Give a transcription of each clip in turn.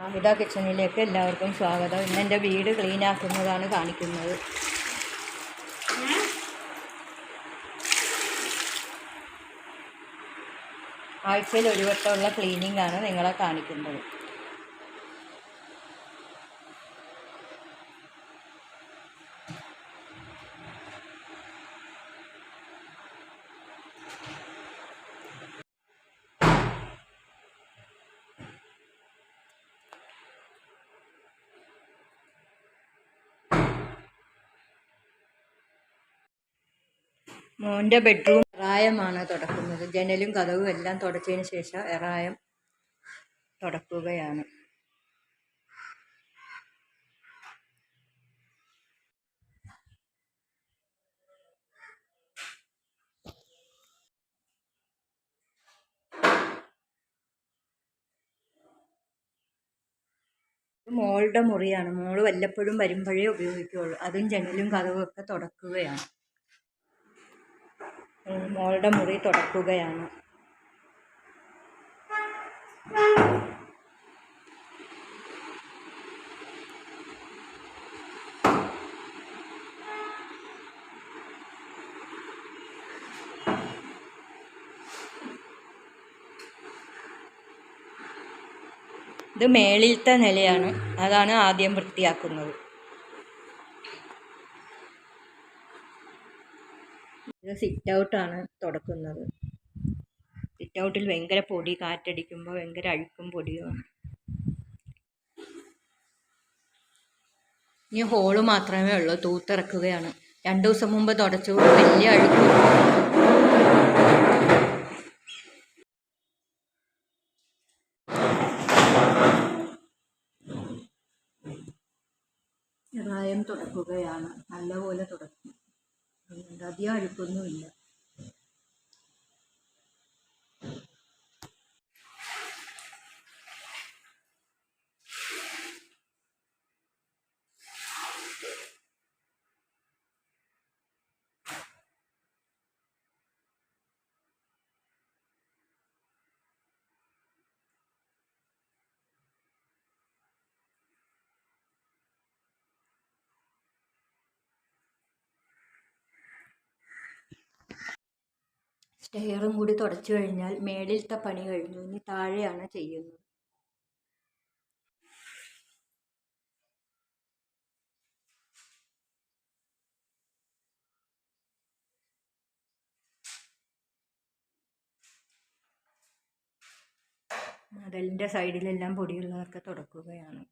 ആഹിദ കിച്ചണിലേക്ക് എല്ലാവർക്കും സ്വാഗതം. ഇന്ന് എൻ്റെ വീട് ക്ലീൻ ആക്കുന്നതാണ് കാണിക്കുന്നത്. ആഴ്ചയിൽ ഒരു വട്ടമുള്ള ക്ലീനിങ് ആണ് നിങ്ങളെ കാണിക്കുന്നത്. മോൻ്റെ ബെഡ്റൂം എറായമാണ് തുടക്കുന്നത്. ജനലും കതവും എല്ലാം തുടച്ചതിന് ശേഷം എറായം തുടക്കുകയാണ്. മോളുടെ മുറിയാണ്. മോള് വല്ലപ്പോഴും വരുമ്പോഴേ ഉപയോഗിക്കുകയുള്ളൂ. അതും ജനലും കതവും ഒക്കെ തുടക്കുകയാണ്. മോളുടെ മുറി തുടക്കുകയാണ്. ഇത് മേളിലത്തെ നിലയാണ്, അതാണ് ആദ്യം വൃത്തിയാക്കുന്നത്. ഇത് സിറ്റ് ഔട്ടാണ് തുടക്കുന്നത്. സിറ്റ് ഔട്ടിൽ ഭയങ്കര പൊടി, കാറ്റടിക്കുമ്പോൾ ഭയങ്കര അഴുക്കും പൊടിയുമാണ്. ഇനി ഹോള് മാത്രമേ ഉള്ളൂ, തൂത്തിറക്കുകയാണ്. 2 ദിവസം മുമ്പ് തുടച്ചു, വലിയ അഴുക്കും. എറായം തുടക്കുകയാണ്. നല്ലപോലെ തുടക്കും. അധികം അഴുക്കൊന്നുമില്ല. സ്റ്റെയറും കൂടി തുടച്ചു കഴിഞ്ഞാൽ മേളിലത്തെ പണി കഴിഞ്ഞു. ഇനി താഴെയാണ് ചെയ്യുന്നത്. മതിലിൻ്റെ സൈഡിലെല്ലാം പൊടിയുള്ളതൊക്കെ തുടക്കുകയാണ്.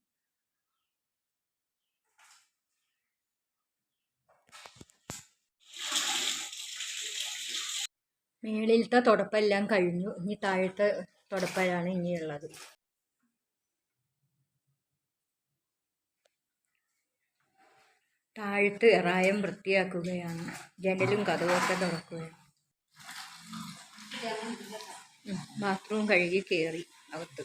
മേളിലത്തെ തുടപ്പെല്ലാം കഴിഞ്ഞു. ഇനി താഴത്തെ തുടപ്പലാണ് ഇനിയുള്ളത്. താഴത്ത് എറായം വൃത്തിയാക്കുകയാണ്. ജനലും കതവൊക്കെ തുറക്കുകയാണ്. ബാത്റൂം കഴുകി കയറി അകത്ത്.